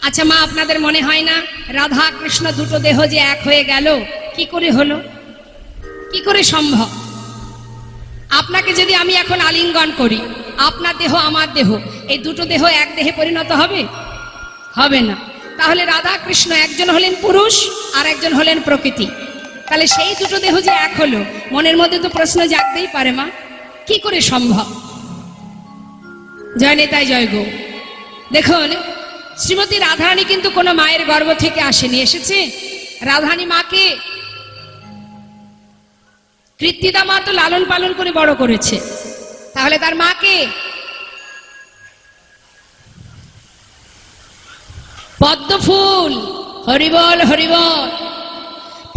আচ্ছা মা, আপনাদের মনে হয় না রাধা কৃষ্ণ দুটো দেহ যে এক হয়ে গেল? কি করে হলো, কি করে সম্ভব? আপনাকে যদি আমি এখন আলিঙ্গন করি, আপনার দেহ আমার দেহ, এই দুটো দেহ এক দেহে পরিণত হবে? হবে না। তাহলে রাধা কৃষ্ণ একজন হলেন পুরুষ আর একজন হলেন প্রকৃতি, তাহলে সেই দুটো দেহ যে এক হলো, মনের মধ্যে তো প্রশ্ন জাগতেই পারে মা, কি করে সম্ভব? জয় নেতাই জয় গো। দেখুন, শ্রীমতী রাধারানী কিন্তু কোনো মায়ের গর্ভ থেকে আসেনি, এসেছে রাধারানী মাকে কৃত্তিদা মা তো লালন পালন করে বড় করেছে, তাহলে তার মাকে পদ্মফুল, হরিবল হরিবল,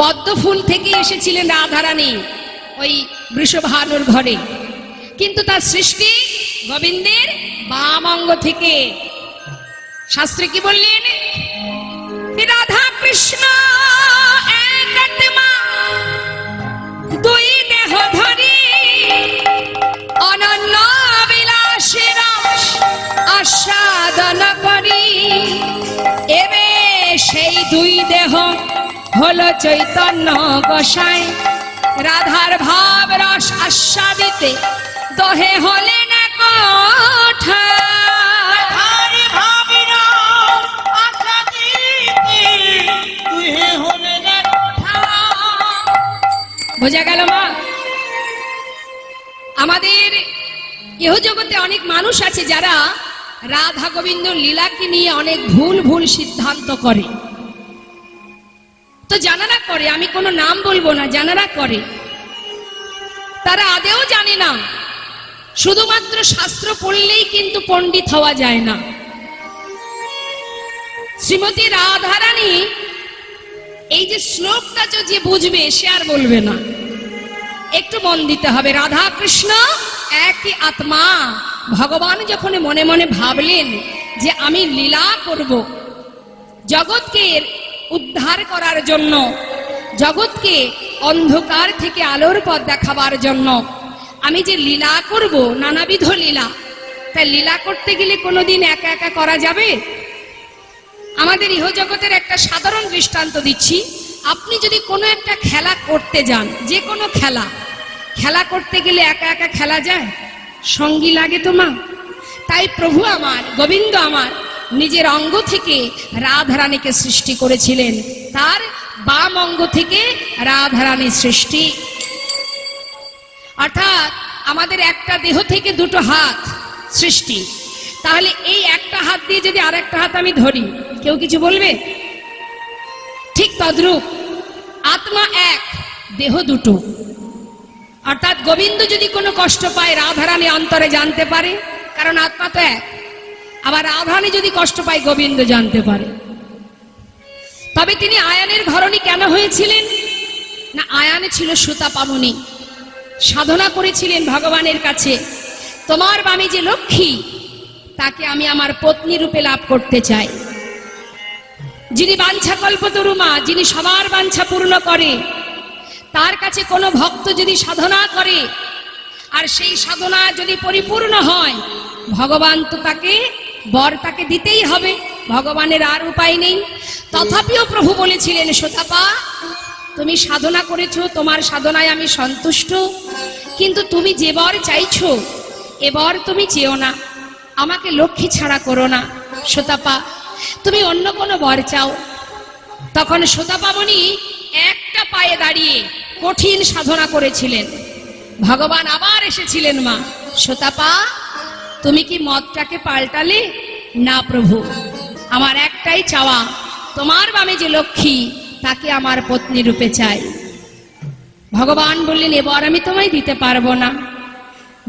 পদ্মফুল থেকে এসেছিলেন রাধারানী ওই বৃষভানুর ঘরে, কিন্তু তার সৃষ্টি গোবিন্দের বাম অঙ্গ থেকে। শাস্ত্রে কি বললেন? রাধা কৃষ্ণ এক আত্মা, দুই দেহ ধরি, অনন্য বিলাসে রস আস্বাদন করি। এবে সেই দুই দেহ হলো চৈতন্য গোসাই, রাধার ভাব রস আস্বাদিতে দহে হলেন কোঠা। বোঝা গেল মা? আমাদের ইহ জগতে অনেক মানুষ আছে যারা রাধা গোবিন্দ লীলাকে নিয়ে অনেক ভুল ভুল সিদ্ধান্ত করে। তো জানারা করে, আমি কোনো নাম বলবো না, জানারা করে, তারা আদেও জানে না। শুধুমাত্র শাস্ত্র পড়লেই কিন্তু পণ্ডিত হওয়া যায় না। শ্রীমতী রাধারানী এই যে শ্লোকটা যে বুঝবে সে আর বলবে না, একটু মন দিতে হবে। রাধা কৃষ্ণ একই আত্মা। ভগবান যখন মনে মনে ভাবলেন যে আমি লীলা করব, জগৎকে উদ্ধার করার জন্য, জগৎকে অন্ধকার থেকে আলোর পথ দেখাবার জন্য আমি যে লীলা করব, নানাবিধ লীলা, তাই লীলা করতে গেলে কোনোদিন একা একা করা যাবে? আমাদের ইহ জগতের একটা সাধারণ দৃষ্টান্ত দিচ্ছি। আপনি যদি কোনো একটা খেলা করতে যান, যে কোনো খেলা, খেলা করতে গেলে একা একা খেলা যায়? সঙ্গী লাগে তো মা। তাই প্রভু আমার, গোবিন্দ আমার নিজের অঙ্গ থেকে রাধারানীকে সৃষ্টি করেছিলেন, তার বাম অঙ্গ থেকে রাধারানী সৃষ্টি। অর্থাৎ আমাদের একটা দেহ থেকে দুটো হাত সৃষ্টি। তাহলে এই একটা হাত দিয়ে যদি আর একটা হাত আমি ধরি, কেউ কিছু বলবে? ঠিক তদ্রূপ আত্মা এক, দেহ দুটো। অর্থাৎ গোবিন্দ যদি কোনো কষ্ট পায়, রাধারানী অন্তরে জানতে পারে, কারণ আত্মা তো এক। আবার রাধারানী যদি কষ্ট পায়, গোবিন্দ জানতে পারে। তবে তিনি আয়ানের ঘরণী কেন হয়েছিলেন না? আয়ানে ছিল সুতাপামনি, সাধনা করেছিলেন ভগবানের কাছে, তোমার বামে যে লক্ষ্মী, তাকে আমি আমার পত্নী রূপে লাভ করতে চাই। যিনি বাঞ্ছা কল্পতরু মা, যিনি সবার বাঞ্ছা পূর্ণ করে, তার কাছে কোনো ভক্ত যদি সাধনা করে আর সেই সাধনা যদি পরিপূর্ণ হয়, ভগবান তো তাকে বর তাকে দিতেই হবে, ভগবানের আর উপায় নেই। তথাপিও প্রভু বলেছিলেন, সোতাপা তুমি সাধনা করেছো, তোমার সাধনায় আমি সন্তুষ্ট, কিন্তু তুমি যে বর চাইছো এ বর তুমি চেও না, আমাকে লক্ষ্মী ছাড়া করো না সোতাপা, তুমি অন্য কোনো বর চাও। তখন সোতাপামণি একটা পায়ে দাঁড়িয়ে কঠিন সাধনা করেছিলেন। ভগবান আবার এসেছিলেন, মা সোতাপা তুমি কি মতটাকে পাল্টালে? না প্রভু, আমার একটাই চাওয়া, তোমার বামে যে লক্ষ্মী তাকে আমার পত্নী রূপে চাই। ভগবান বললেন, এবার আমি তোমায় দিতে পারবো না।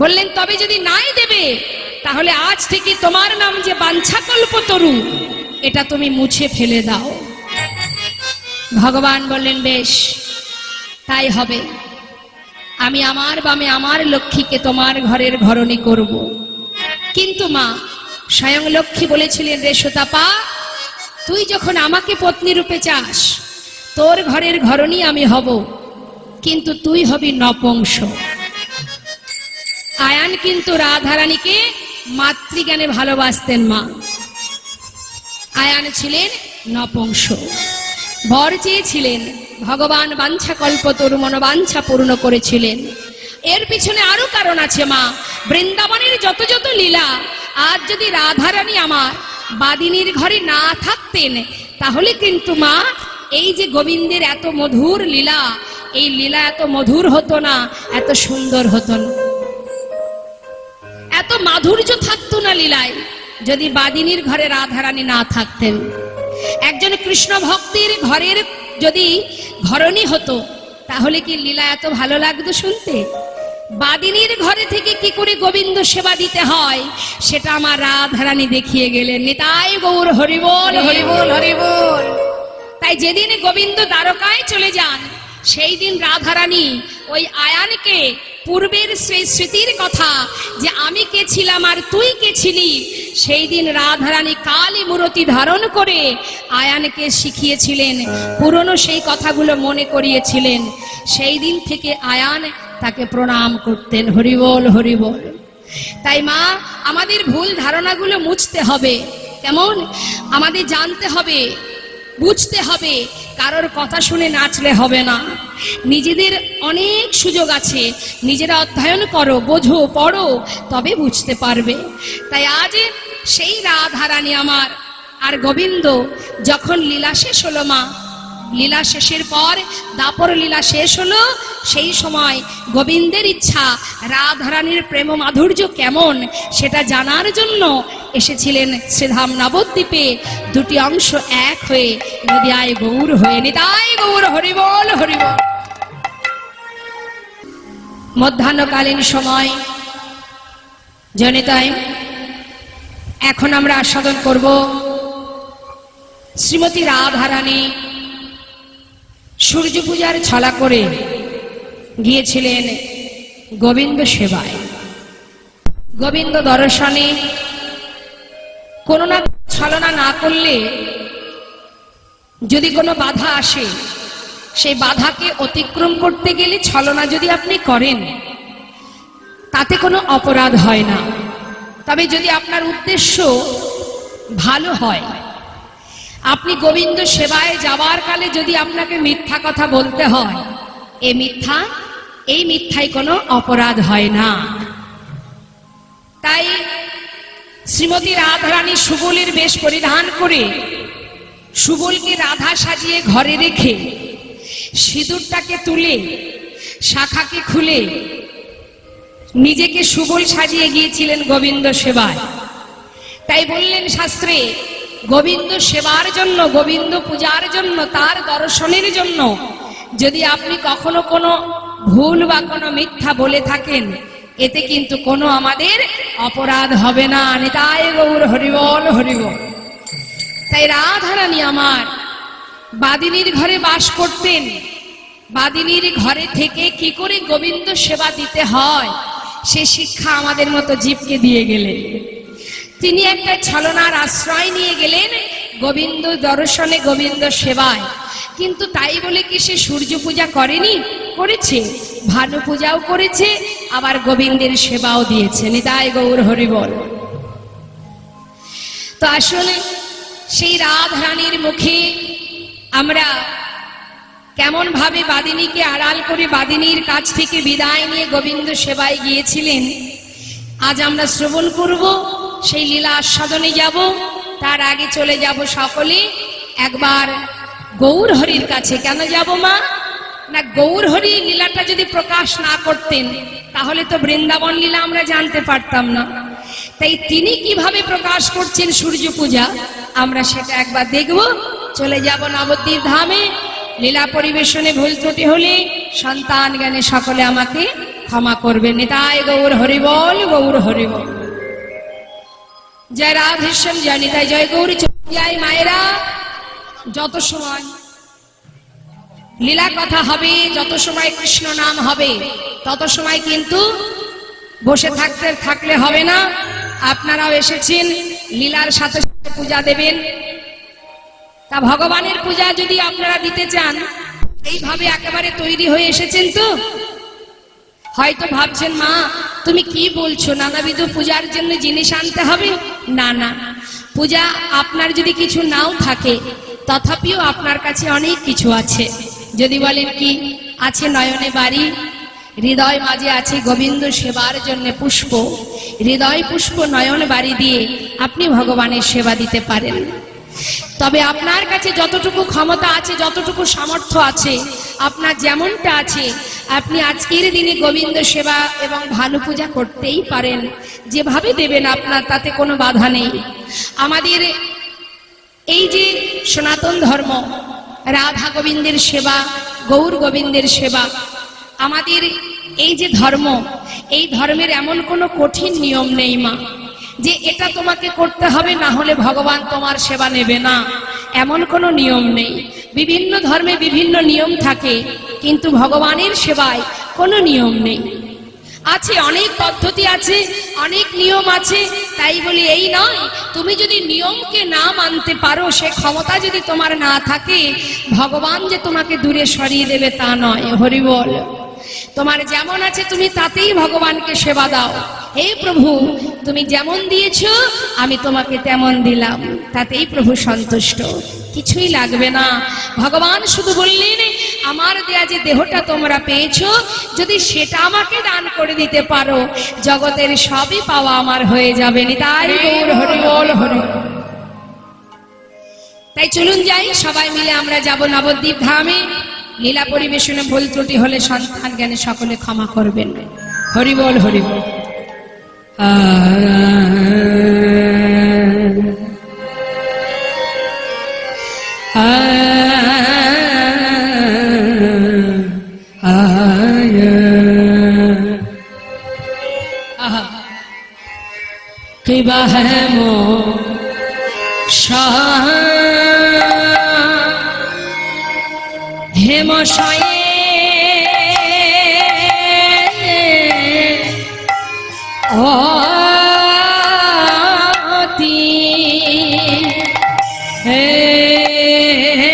বললেন, তবে যদি নাই দেবে, তাহলে আজ থেকে তোমার নাম যে বাঞ্ছাকল্পতরু, এটা তুমি মুছে ফেলে দাও। ভগবান বললেন, বেশ তাই হবে, আমি আমার বামে আমার লক্ষ্মীকে তোমার ঘরের ঘরণী করব। কিন্তু মা, স্বয়ং লক্ষ্মী বলেছিলেন, রে সোতাপা তুই যখন আমাকে পত্নী রূপে চাস, তোর ঘরের ঘরণী আমি হব, কিন্তু তুই হবি নপুংস। আয়ান কিন্তু রাধারানীকে মাতৃজ্ঞানে ভালোবাসতেন মা। আয়ান ছিলেন নপুংস, বর চেয়েছিলেন, ভগবান বাঞ্ছা কল্পতরু মনোবাঞ্ছা পূর্ণ করেছিলেন। এর পিছনে আরো কারণ আছে মা। বৃন্দাবনের যত যত লীলা, আজ যদি রাধারানী আমার বাদিনীর ঘরে না থাকতেন, তাহলে কিন্তু মা এই যে গোবিন্দের এত মধুর লীলা, এই লীলা এত মধুর হতো না, এত সুন্দর হতো না, এত মাধুর্য থাকতো না লীলায়, যদি বাদিনীর ঘরে রাধারানী না থাকতেন। একজন কৃষ্ণ ভক্তির ঘরের যদি ঘরণী হতো, তাহলে কি লীলা এত ভালো লাগতো শুনতে? বাদিনীর ঘরে থেকে কি করে গোবিন্দ সেবা দিতে হয়, সেটা আমার রাধারানী দেখিয়ে গেলেন। নিতাই গৌর হরিবোল হরিবোল হরিবোল। তাই যেদিন গোবিন্দ দ্বারকায় চলে যান, সেই দিন রাধারানী ওই আয়ানকে পূর্বের সেই স্মৃতির কথা, যে আমি কে ছিলাম আর তুই কে ছিলি, সেই দিন রাধারানী কালী মূরতি ধারণ করে আয়ানকে শিখিয়েছিলেন, পুরনো সেই কথাগুলো মনে করিয়েছিলেন। সেই দিন থেকে আয়ান তাকে প্রণাম করতেন। হরিবোল হরিবোল। তাই মা, আমাদের ভুল ধারণাগুলো মুছতে হবে। কেমন? আমাদের জানতে হবে, বুঝতে হবে, কারোর কথা শুনে নাচলে হবে না। নিজেদের অনেক সুযোগ আছে, নিজেরা অধ্যয়ন করো, বোঝো, পড়ো, তবে বুঝতে পারবে। তাই আজ সেই রাধারানী আমার আর গোবিন্দ যখন লীলা শেষ হলো মা, লীলা শেষের পর দাপর লীলা শেষ হলো, সেই সময় গোবিন্দের ইচ্ছা রাধারানীর প্রেম মাধুর্য কেমন সেটা জানার জন্য এসেছিলেন শ্রীধাম নবদ্বীপে, দুটি অংশ এক হয়ে নদিয়ায় গৌর হয়ে। নিতাই গৌর হরিবোল হরিবোল। মধ্যাহ্নকালীন সময় জনিতাই, এখন আমরা আস্বাদন করব শ্রীমতী রাধারানী সূর্য পূজার ছলা করে গিয়েছিলেন গোবিন্দ সেবায়। গোবিন্দ দর্শনে কোনো না ছলনা না করলে যদি কোনো বাধা আসে, সেই বাধাকে অতিক্রম করতে গেলে ছলনা যদি আপনি করেন, তাতে কোনো অপরাধ হয় না। তবে যদি আপনার উদ্দেশ্য ভালো হয়, আপনি গোবিন্দ সেবায় যাবার কালে যদি আপনাকে মিথ্যা কথা বলতে হয়, এই মিথ্যায় কোনো অপরাধ হয় না। তাই শ্রীমতী রাধারানী সুবলের বেশ পরিধান করে, সুবলকে রাধা সাজিয়ে ঘরে রেখে, সিঁদুরটাকে তুলে, শাখাকে খুলে নিজেকে সুবল সাজিয়ে গিয়েছিলেন গোবিন্দ সেবায়। তাই বললেন শাস্ত্রে, গোবিন্দ সেবার জন্য, গোবিন্দ পূজার জন্য, তার দর্শনের জন্য যদি আপনি কখনো কোনো ভুল বা কোনো মিথ্যা বলে থাকেন, এতে কিন্তু কোনো আমাদের অপরাধ হবে না। নিতাই গৌর হরিবোল হরিবোল। তাই রাধারানী আমার বাদিনীর ঘরে বাস করতেন। বাদিনীর ঘরে থেকে কি করে গোবিন্দ সেবা দিতে হয়, সে শিক্ষা আমাদের মতো জীবকে দিয়ে গেলেন। তিনি একটা ছলনার আশ্রয় নিয়ে গেলেন গোবিন্দ দর্শনে, গোবিন্দ সেবায়। কিন্তু তাই বলে কি সে সূর্য পূজা করেনি? করেছে, ভানু পূজাও করেছে, আবার গোবিন্দের সেবাও দিয়েছে। নিতাই গৌর হরিবোল। তো আসলে সেই রাধারানীর মুখে আমরা কেমন ভাবে বাদিনীকে আড়াল করে বাদিনীর কাছ থেকে বিদায় নিয়ে গোবিন্দ সেবায় গিয়েছিলেন, আজ আমরা শ্রবণ করব, সেই লীলা আস্বাদনে যাব। তার আগে চলে যাব সকলে একবার গৌর হরির কাছে। কেন যাব মা? না, গৌর হরি লীলাটা যদি প্রকাশ না করতেন, তাহলে তো বৃন্দাবন লীলা আমরা জানতে পারতাম না। তাই তিনি কিভাবে প্রকাশ করছেন সূর্য পূজা, আমরা সেটা একবার দেখব। চলে যাব নবদ্বীপ ধামে। লীলা পরিবেশনে ভুল ত্রুটি হলে সন্তান জ্ঞানে সকলে আমাকে ক্ষমা করবেন। নিতাই গৌর হরিবোল গৌর হরিবোল। জয় রাধেশ্যাম, জয় নিতাই, জয় গৌরী চৌকিয়ায় মায়েরা। যত সময় লীলা কথা হবে, যত সময় কৃষ্ণ নাম হবে, তত সময় কিন্তু বসে থাকলে হবে না। আপনারাও এসেছেন, লীলার সাথে সাথে পূজা দেবেন। তা ভগবানের পূজা যদি আপনারা দিতে চান, এইভাবে একেবারে তৈরি হয়ে এসেছেন তো? হয়তো ভাবছেন, মা তুমি কি বলছো, নানাবিধ পূজার জন্য জিনিস আনতে হবে? না না, পূজা আপনার যদি কিছু নাও থাকে, তথাপিও আপনার কাছে অনেক কিছু আছে। যদি বলেন কি আছে, নয়নে বাড়ি, হৃদয় মাঝে আছে গোবিন্দ সেবার জন্য পুষ্প, হৃদয় পুষ্প নয়ন বাড়ি দিয়ে আপনি ভগবানের সেবা দিতে পারেন। তবে আপনার কাছে যতটুকু ক্ষমতা আছে, যতটুকু সামর্থ্য আছে, আপনার যেমনটা আছে, আপনি আজকের দিনে গোবিন্দ সেবা এবং ভানু পূজা করতেই পারেন। যেভাবে দেবেন আপনার তাতে কোনো বাধা নেই। আমাদের এই যে সনাতন ধর্ম, রাধা গোবিন্দের সেবা, গৌর গোবিন্দের সেবা, আমাদের এই যে ধর্ম, এই ধর্মের এমন কোনো কঠিন নিয়ম নেই মা যে এটা তোমাকে করতে হবে, না হলে ভগবান তোমার সেবা নেবে না, এমন কোনো নিয়ম নেই। বিভিন্ন ধর্মে বিভিন্ন নিয়ম থাকে, কিন্তু ভগবানের সেবায় কোনো নিয়ম নেই। আছে অনেক পদ্ধতি আছে, অনেক নিয়ম আছে, তাই বলি এই নয় তুমি যদি নিয়মকে না মানতে পারো, সে ক্ষমতা যদি তোমার না থাকে, ভগবান যে তোমাকে দূরে সরিয়ে দেবে তা নয়। হরি বল। তোমার যেমন আছে তুমি তাতেই ভগবানকে সেবা দাও। হে প্রভু, তুমি যেমন দিয়েছো আমি তোমাকে তেমন দিলাম, তাতেই প্রভু সন্তুষ্ট, কিছুই লাগবে না। ভগবান শুধু বললেন আমার দেয়া যে দেহটা তোমরা পেয়েছো, যদি সেটা আমাকে দান করে দিতে পারো, জগতের সবই পাওয়া আমার হয়ে যাবে। তাই গৌর হরি বল হরি। তাই চলুন যাই, সবাই মিলে আমরা যাব নবদ্বীপ ধামে। লীলা পরিবেশনে ভুল ত্রুটি হলে সন্তান জ্ঞানে সকলে ক্ষমা করবেন। হরি বল হরি বল। কিবা হেমো হেমশয়ে অতি হে হে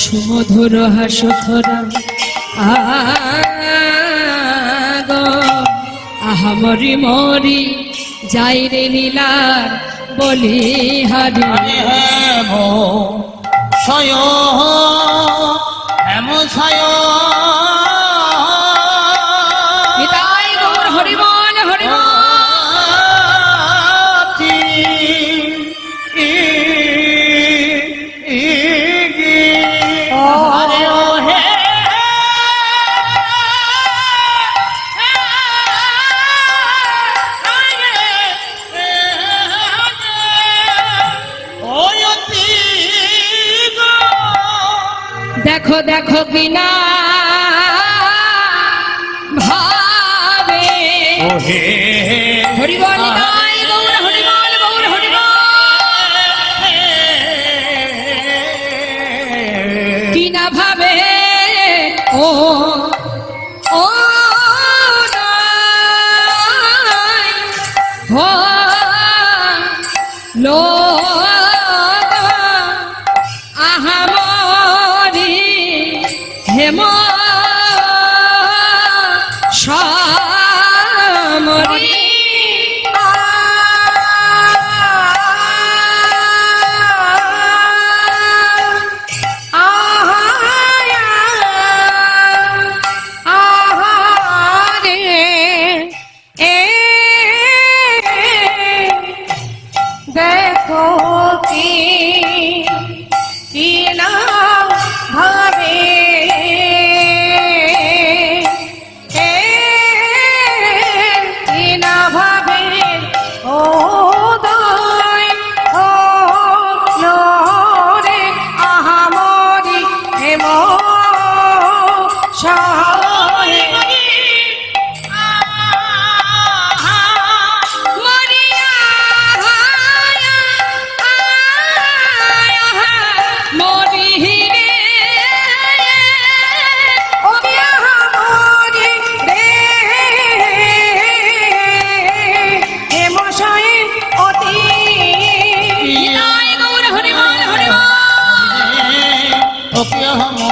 সুমধুর হাসুথরা আহা মরি মরি যাই রে লীলার বলি হারি হেমো সয় হেমো সয় নিতাই গৌর হরি বল হরি বল। দেখো দেখো কিনা ভাবে হরি বল নিতাই গৌর হরি বল গৌর হরি বল। কিনা ভাবে ও ও হো লো হেম সমরি দেখো কি না ভাবে না ভাবে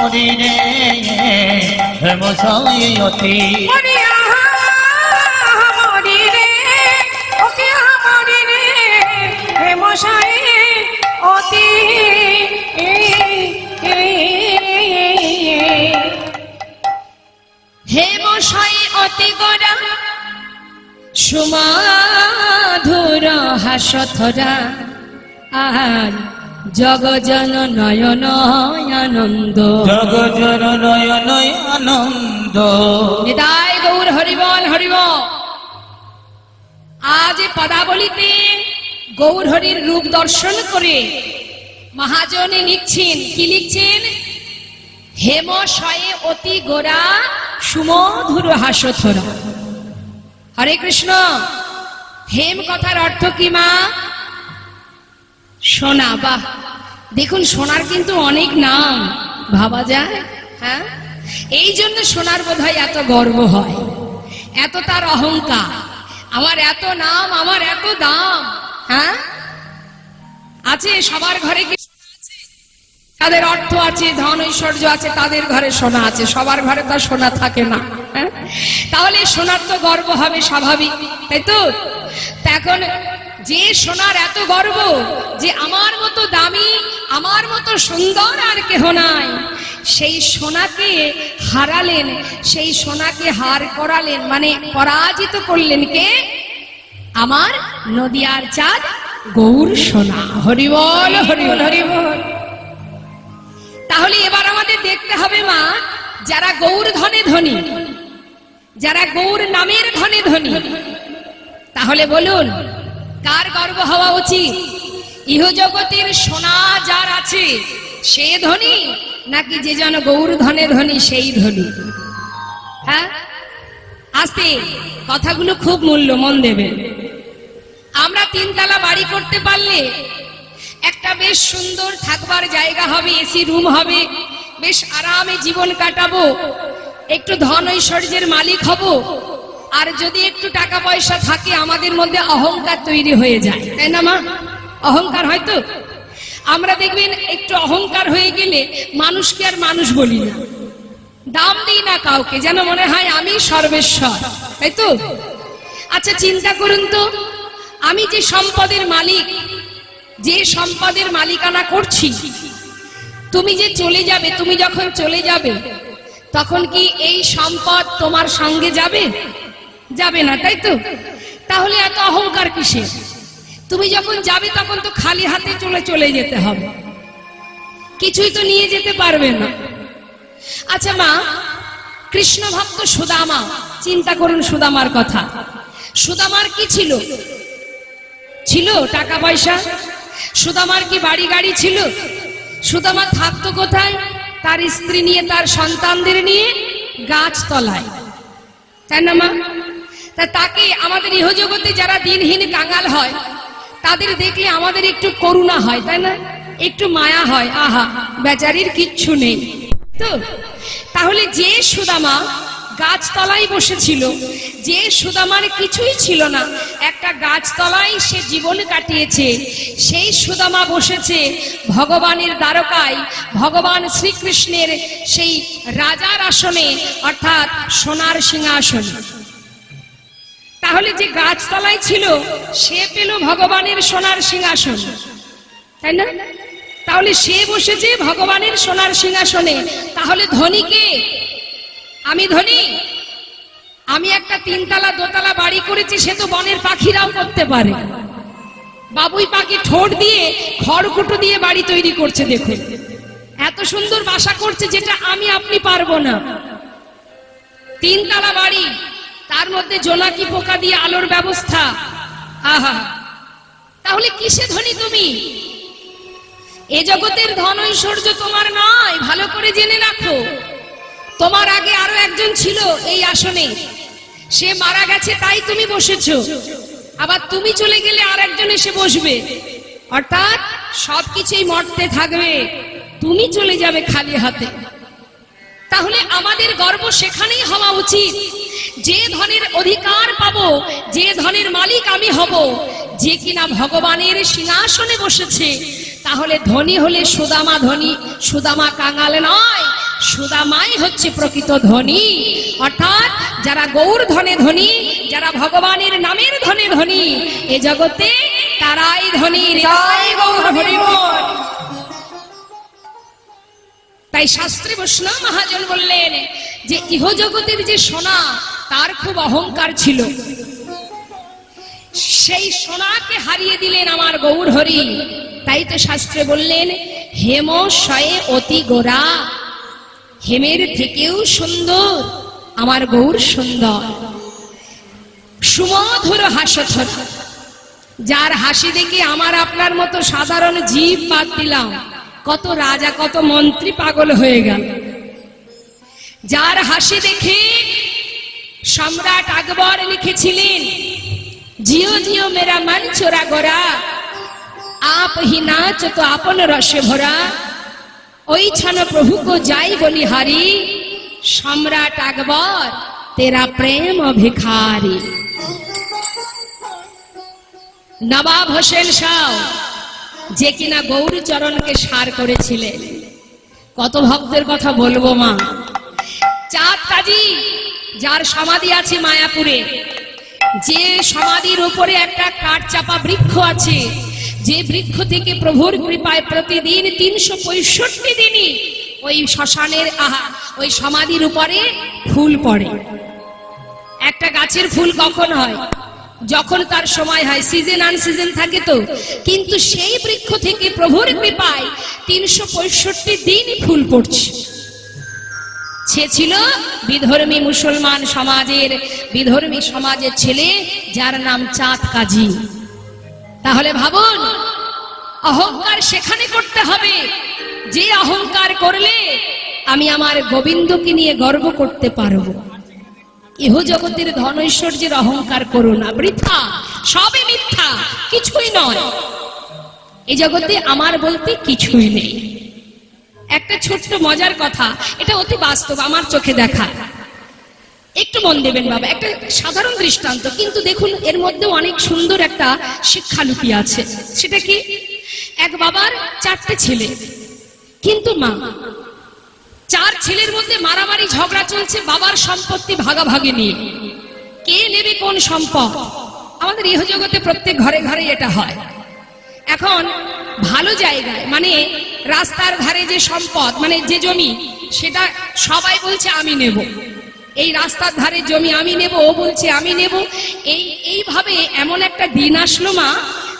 মরি রে হেমশাই অতি ওরে আহা মরি রে ওকে মরি রে হে মশাই অতি হে মশাই অতি গোরা সুমাধুর হাসথরা আর জগজন নয়ন আনন্দ জগজর নয়ন আনন্দ নিতাই গৌর হরিবল হরিবল। আজ এ পদাবলিতে গৌর হরির রূপ দর্শন করে মহাজনে লিখছেন, কি লিখছেন? হেমশয়ে অতি গোরা সুমধুর হাসথরা। হরে কৃষ্ণ। হেম কথার অর্থ কি মা? সোনা। বাহ, দেখুন সোনার কিন্তু অনেক নাম, ভাবা যায়। হ্যাঁ, এই জন্য সোনার বোধহয় এত গর্ব হয়, এত তার অহংকার, আমার এত নাম, আমার এত দাম। হ্যাঁ, আছে সবার ঘরে কি? তাদের অর্থ আছে, ধন ঐশ্বর্য আছে, তাদের ঘরে সোনা আছে, সবার ঘরে তো সোনা থাকে না। হ্যাঁ, তাহলে সোনার তো গর্ব হবে স্বাভাবিক, তাই তো? এখন যে সোনার এত গর্ব যে আমার মতো দামি, আমার মতো সুন্দর আর কেহ নাই, সেই সোনাকে হারালেন, সেই সোনাকে হার করালেন, মানে পরাজিত করলেন কে? আমার নদিয়ার চাঁদ গৌর সোনা। হরিবল হরিবল হরিবল। তাহলে এবার আমাদের দেখতে হবে মা, যারা গৌর ধনে ধনী, যারা গৌর নামের ধনে ধনী, তাহলে বলুন কার গর্ব হওয়া উচিত? ইহজগতের সোনা যার আছে সে ধনী, নাকি যে জন গৌর ধনে ধনী সেই ধনী? হ্যাঁ, আস্তে কথাগুলো খুব মূল্য, মন দেবেন। আমরা তিনতলা বাড়ি করতে পারলে একটা বেশ সুন্দর থাকবার জায়গা হবে, এসি রুম হবে, বেশ আরামে জীবন কাটাবো, একটু ধন ঐশ্বর্যের মালিক হব। আর যদি একটু টাকা পয়সা থাকে আমাদের মধ্যে অহংকার তৈরি হয়ে যায়, তাই না মা? অহংকার হয়তো আমরা দেখবেন একটু অহংকার হয়ে গেলে মানুষকে আর মানুষ বলি না, দাম দিই না কাউকে, যেন মনে হয় আমি সর্বেশ্বর, তাই তো? আচ্ছা চিন্তা করুন তো, আমি যে সম্পদের মালিক, যে সম্পদের মালিকানা করছি, তুমি যে চলে যাবে, তুমি যখন চলে যাবে তখন কি এই সম্পদ তোমার সঙ্গে যাবে? যাবে না, তাই তো? তাহলে এত অহংকার কিসের? তুমি যখন যাবে তখন তো খালি হাতে চলে যেতে হবে, কিছুই তো নিয়ে যেতে পারবে না। আচ্ছা মা, কৃষ্ণ ভক্ত সুদামা, চিন্তা করুন সুদামার কথা। সুদামার কি ছিল? ছিল টাকা পয়সা? সুদামার কি বাড়ি গাড়ি ছিল? সুদামা থাকতো কোথায়? তার স্ত্রী নিয়ে, তার সন্তানদের নিয়ে গাছতলায়, তাই না মা? তা তাকে আমাদের ইহজগতে যারা দিনহীন কাঙাল হয় তাদের দেখলে আমাদের একটু করুণা হয়, তাই না? একটু মায়া হয়, আহা বেচারির কিচ্ছু নেই তো। তাহলে যে সুদামা গাছতলায় বসেছিল, যে সুদামার কিছুই ছিল না, একটা গাছতলায় সে জীবন কাটিয়েছে, সেই সুদামা বসেছে ভগবানের দ্বারকায়, ভগবান শ্রীকৃষ্ণের সেই রাজার আসনে, অর্থাৎ সোনার সিংহাসনে। তাহলে যে গাছতলায় ছিল সে পেল ভগবানের সোনার সিংহাসন, তাই না? তাহলে সে বসেছে ভগবানের সোনার সিংহাসনে। তাহলে ধনী কে? আমি ধনী? আমি একটা তিনতলা দোতলা বাড়ি করেছি, সে তো বনের পাখিরাও করতে পারে। বাবুই পাখি ঠোঁট দিয়ে খড়কুটো দিয়ে বাড়ি তৈরি করছে, দেখুন এত সুন্দর বাসা করছে, যেটা আমি আপনি পারবো না। তিনতলা বাড়ি, তার মধ্যে জোনাকি পোকা দিয়ে আলোর ব্যবস্থা, আহা! তাহলে কিসে ধনী তুমি? এ জগতের ধন ঐশ্বর্য তোমার নয়, ভালো করে জেনে রাখো। তোমার আগে আরো একজন ছিল এই আসনে, সে মারা গেছে তাই তুমি বসেছো, আবার তুমি চলে গেলে আর একজন এসে বসবে, অর্থাৎ সবকিছুই মরতে থাকবে, তুমি চলে যাবে খালি হাতে। তাহলে আমাদের গর্ব সেখানেই হওয়া উচিত, যে ধনের অধিকার পাবো, যে ধনের মালিক আমি হব, যে কিনা ভগবানের সিংহাসনে বসেছে। তাহলে ধনী হলে সুদামা ধনী, সুদামা কাঙাল নয়, সুদামাই হচ্ছে প্রকৃত ধনী। অর্থাৎ যারা গৌর ধনে ধনী, যারা ভগবানের নামের ধনে ধনী, এ জগতে তারাই ধনী। জয় গৌর হরি বল। তাই শাস্ত্রী বৈষ্ণব মহাজন বললেন যে ইহ জগতের যে সোনা, তার খুব অহংকার ছিল, সেই সোনাকে হারিয়ে দিলেন আমার গৌর হরি। তাই তো শাস্ত্রে বললেন হেম শয়ে অতি গোরা, হেমের থেকেও সুন্দর আমার গৌর সুন্দর। সুমধুর হাসথর, যার হাসি দেখে আমার আপনার মতো সাধারণ জীব বাদ দিলাম, কত রাজা কত মন্ত্রী পাগল হয়ে গেল। যার হাসি দেখে সম্রাট আকবর লিখেছিলেন জিও জিও মেরা মন চোরা গোরা, आप ही नाच तो आपन रस भरा, ওই ছান প্রভু কো যাই বলিহারি, সম্রাট আকবর তেরা প্রেম ভিখারি। নবাব হোসেন শাহ, যে কিনা গৌরচরণকে সার করেছিলেন, কত ভক্তের কথা বলবো মা। চাঁদ কাজী, যার সমাধি আছে মায়াপুরে, যে সমাধির উপরে একটা কাঠচাপা বৃক্ষ আছে, যে বৃক্ষ থেকে প্রভুর কৃপায় প্রতিদিন 365 দিনই ওই শ্মশানের ওই সমাধির উপরে ফুল পড়ে। একটা গাছের ফুল কখন হয়? যখন তার সময় হয়, সিজন আন সিজন থাকে তো। কিন্তু সেই বৃক্ষ থেকে প্রভুর কৃপায় 365 দিনই ফুল পড়ছে। সে ছিল বিধর্মী মুসলমান সমাজের, বিধর্মী সমাজের ছেলে, যার নাম চাঁদ কাজী। তাহলে ভাবুন, অহংকার সেখানে করতে হবে যে অহংকার করলে আমি আমার গোবিন্দকে নিয়ে গর্ব করতে পারবো। ইহ জগতের ধন ঐশ্বর্যের অহংকার করো না, বৃথা, সবই মিথ্যা, কিছুই নয়। এই জগতে আমার বলতে কিছুই নেই। একটা ছোট্ট মজার কথা, এটা অতি বাস্তব, আমার চোখে দেখা। একটু মন দেবেন বাবা, একটা সাধারণ দৃষ্টান্ত, কিন্তু দেখুন এর মধ্যে অনেক সুন্দর একটা শিক্ষা লুকিয়ে আছে। সেটা কি? এক বাবার 4টে ছেলে, কিন্তু মা, 4 ছেলের মধ্যে মারামারি ঝগড়া চলছে বাবার সম্পত্তি ভাগাভাগি নিয়ে, কে নেবে কোন সম্পদ। আমাদের ইহ জগতে প্রত্যেক ঘরে ঘরে এটা হয়। এখন ভালো জায়গায়, মানে রাস্তার ধারে যে সম্পদ, মানে যে জমি, সেটা সবাই বলছে আমি নেব। এই রাস্তার ধারে জমি আমি নেব, ও বলছে আমি নেব। এইভাবে এমন একটা দিন আসলো মা,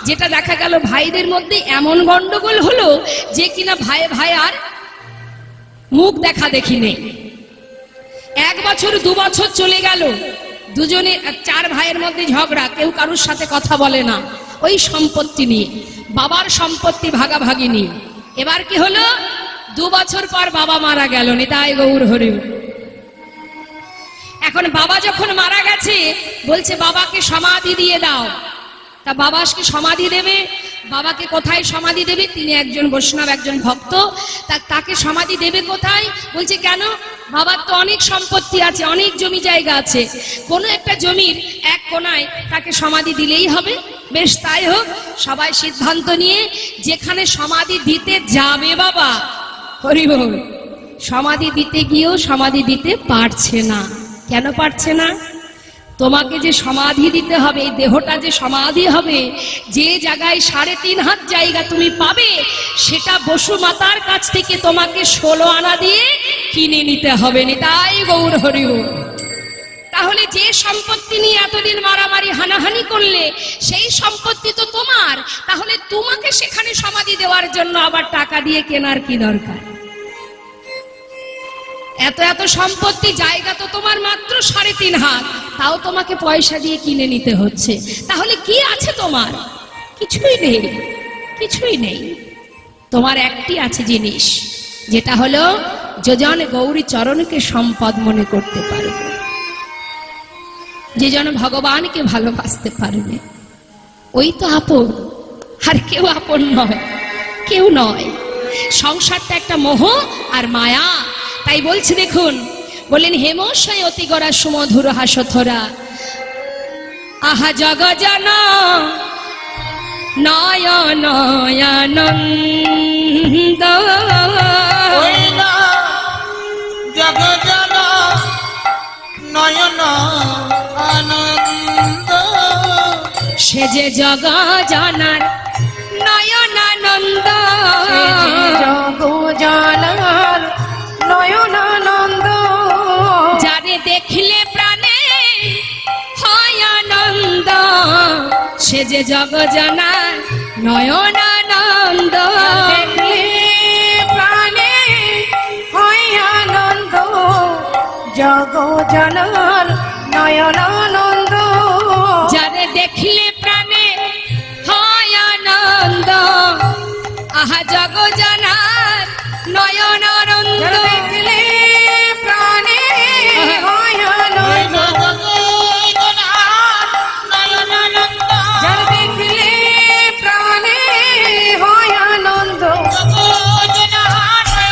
যেটা দেখা গেল ভাইদের মধ্যে এমন গন্ডগোল হলো যে কিনা ভাই ভাই আর মুখ দেখা দেখি নেই। 1 বছর 2 বছর চলে গেল, দুজনে 4 ভাইয়ের মধ্যে ঝগড়া, কেউ কারোর সাথে কথা বলে না ওই সম্পত্তি নিয়ে, বাবার সম্পত্তি ভাগাভাগি নিয়ে। এবার কি হলো? 2 বছর পর বাবা মারা গেল। নিতাই গৌর হরি। এখন বাবা যখন মারা গেছে, বলছে বাবাকে সমাধি দিয়ে দাও। তা বাবাকে সমাধি দেবে, বাবাকে কোথায় সমাধি দেবে? তিনি একজন বৈষ্ণব, একজন ভক্ত, তাকে সমাধি দেবে কোথায়? বলছে কেন? বাবার তো অনেক সম্পত্তি আছে, অনেক জমি জায়গা আছে, কোনো একটা জমির এক কোনায় তাকে সমাধি দিলেই হবে। বেশ, তাই হোক। সবাই সিদ্ধান্ত নিয়ে যেখানে সমাধি দিতে যাবে বাবা, হরি বল, সমাধি দিতে গিয়েও সমাধি দিতে পারছে না। কেন পারছে না? তোমাকে যে সমাধি দিতে হবে, এই দেহটা যে সমাধি হবে, যে জায়গায় 3.5 হাত জায়গা তুমি পাবে, সেটা বসু মাতার কাছ থেকে তোমাকে 16 আনা দিয়ে কিনে নিতে হবে। নিতাই গৌর হরি বল। তাহলে যে সম্পত্তি নিয়ে এতদিন মারামারি হানাহানি করলে, সেই সম্পত্তি তো তোমার, তাহলে তোমাকে সেখানে সমাধি দেওয়ার জন্য আবার টাকা দিয়ে কেনার কি দরকার? এত এত সম্পত্তি, জায়গা তো তোমার মাত্র 3.5 হাত, তাও তোমাকে পয়সা দিয়ে কিনে নিতে হচ্ছে। তাহলে কি আছে তোমার? কিছুই নেই, কিছুই নেই। তোমার একটি আছে জিনিস, যেটা হলো যোজন গৌরী চরণকে সম্পদ মনে করতে পারবে, যে জন ভগবানকে ভালোবাসতে পারবে, ওই তো আপন। আর কেউ আপন নয়, কেউ নয়। সংসারটা একটা মোহ আর মায়া। তাই বলছি, দেখুন, বললেন হেমশয় অতি গড়া সুমধুর হাসথরা, আহা জগজন নয়নয়ানন্দ নয়ন আনন্দ সে যে জগ জানার নয়নানন্দ জগ জানার নয়নানন্দ যারে দেখলে প্রাণে হয় আনন্দ সে যে জগ জানার নয়নানন্দ দেখলে প্রাণে হয় আনন্দ জগ জানার নয়নানন্দ যারে দেখলে প্রাণে হয় আনন্দ আহা জগ জানার নয়নানন্দ দেখলে প্রাণে হয় আনন্দ যার দেখলে প্রাণে হয় আনন্দ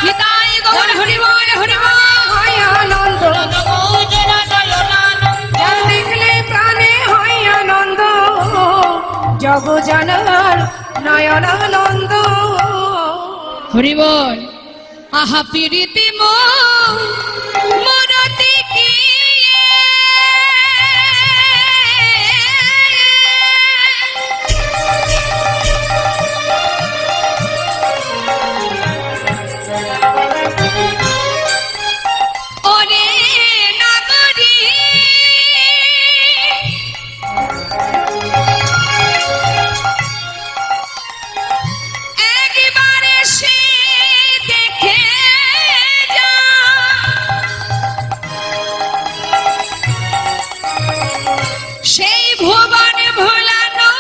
নিতাই গৌর হরি বল হরি বল হয় আনন্দ যার দেখলে প্রাণে হয় আনন্দ জগ জানার নয়নানন্দ হরি বল আহা পীড়িতি মরতি কি ওরে নাগরী একবারে সে দেখে যা সেই ভুবন ভোলানো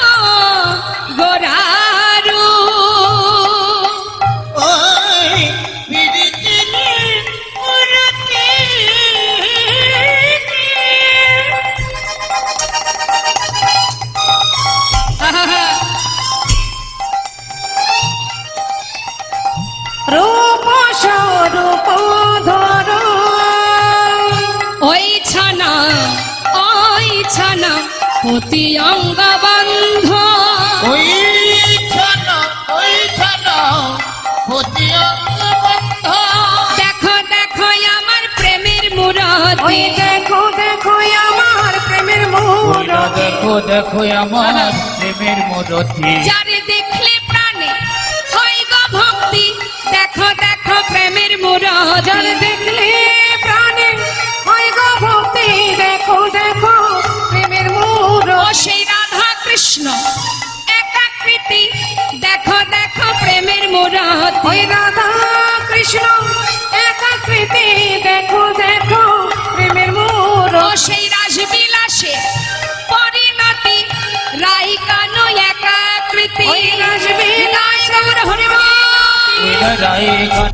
গোরারু ওই বিরিতির মুরতি রূপ স্বরূপ ধর ওই ছানা অতি অঙ্গ বন্ধ ওই ছানা হতি অঙ্গ বন্ধ দেখো দেখো আমার প্রেমের ওই মূরতি দেখো দেখো আমার প্রেমের ওইটা মুরতি দেখো দেখো আমার প্রেমের মূরতি যারে দেখলে প্রাণে হয় গো ভক্তি দেখো দেখো প্রেমের মূরতি যার দেখলে প্রাণে হয় গো ভক্তি দেখো দেখো প্রেমের ও মুরতি সেই রাধা কৃষ্ণ একাকৃতি দেখো দেখো প্রেমের মূরতি ওই রাধা কৃষ্ণ একাকৃতি দেখো দেখো প্রেমের ও মুরতি সেই রাসবিলাসে পরিণতি রাইকানো একাকৃতি ওই রাসবিলাস গৌর হরি বল। ওইটা রায় গান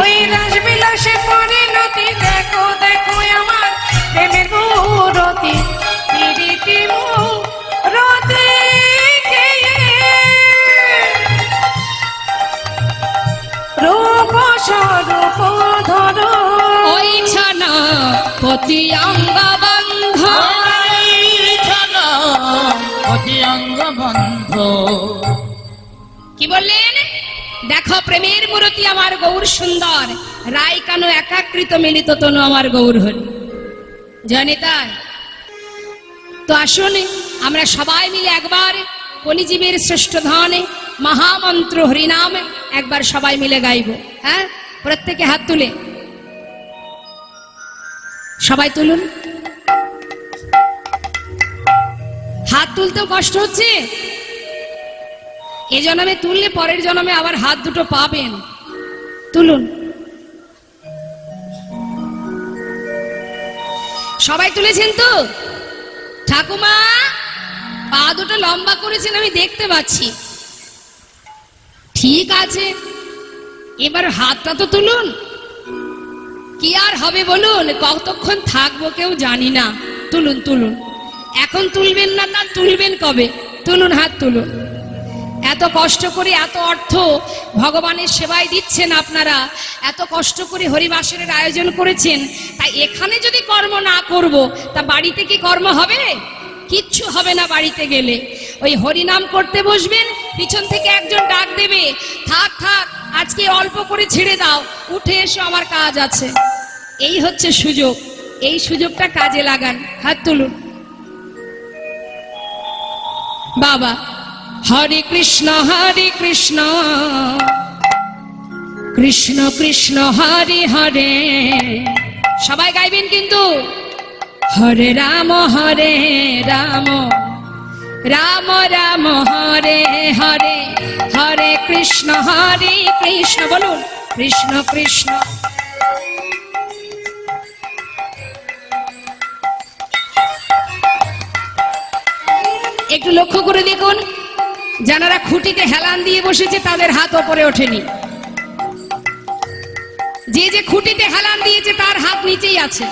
ওই রাসবিলাসে পরিণতি দেখো দেখো আমার প্রেমের মুরতি পিরিতি মুরতি কে রূপ স্বরূপ ধর ওই ছানা পতি অঙ্গ বন্ধ অতি অঙ্গ বন্ধ কি বললেন দেখো প্রেমের মূরতি আমার গৌর সুন্দর রায় কানো একাকৃত মিলিত তনু আমার গৌর হরি জয়নিতাই তো আসুন আমরা সবাই মিলে একবার কলিজীবের শ্রেষ্ঠ ধনে মহামন্ত্র হরিনাম একবার সবাই মিলে গাইব হ্যাঁ প্রত্যেকে হাত তুলে সবাই তুলুন হাত তুলতেও কষ্ট হচ্ছে এ জন্মে তুললে পরের জন্মে আবার হাত দুটো পাবেন তুলুন সবাই তুলেছেন তো ঠাকুমা পা দুটো লম্বা করেছেন আমি দেখতে পাচ্ছি ঠিক আছে এবার হাতটা তো তুলুন কি আর হবে বলুন কতক্ষণ থাকবো কেউ জানি না তুলুন তুলুন এখন তুলবেন না তা তুলবেন কবে তুলুন হাত তুলুন এত কষ্ট করে এত অর্থ ভগবানের সেবায় দিচ্ছেন আপনারা এত কষ্ট করে হরিবাসরের আয়োজন করেছেন তাই এখানে যদি কর্ম না করব তা বাড়িতে কি কর্ম হবে কিচ্ছু হবে না বাড়িতে গেলে ওই হরিনাম করতে বসবেন, পিছন থেকে একজন ডাক দেবে, থাক থাক আজকে অল্প করে ছেড়ে দাও, উঠে এসো আমার কাজ আছে। এই হচ্ছে সুযোগ, এই সুযোগটা কাজে লাগান। হাত তুলুন। বাবা হরে কৃষ্ণ কৃষ্ণ কৃষ্ণ হরে হরে, সবাই গাইবেন কিন্তু, হরে রাম রাম রাম হরে হরে, হরে কৃষ্ণ বলুন, কৃষ্ণ কৃষ্ণ। একটু লক্ষ্য করে দেখুন, যারা খুঁটিতে হেলান দিয়ে বসেছে তাদের হাত ওপরে ওঠেনি, যে খুঁটিতে হেলান দিয়েছে তার হাত নিচেই আছে।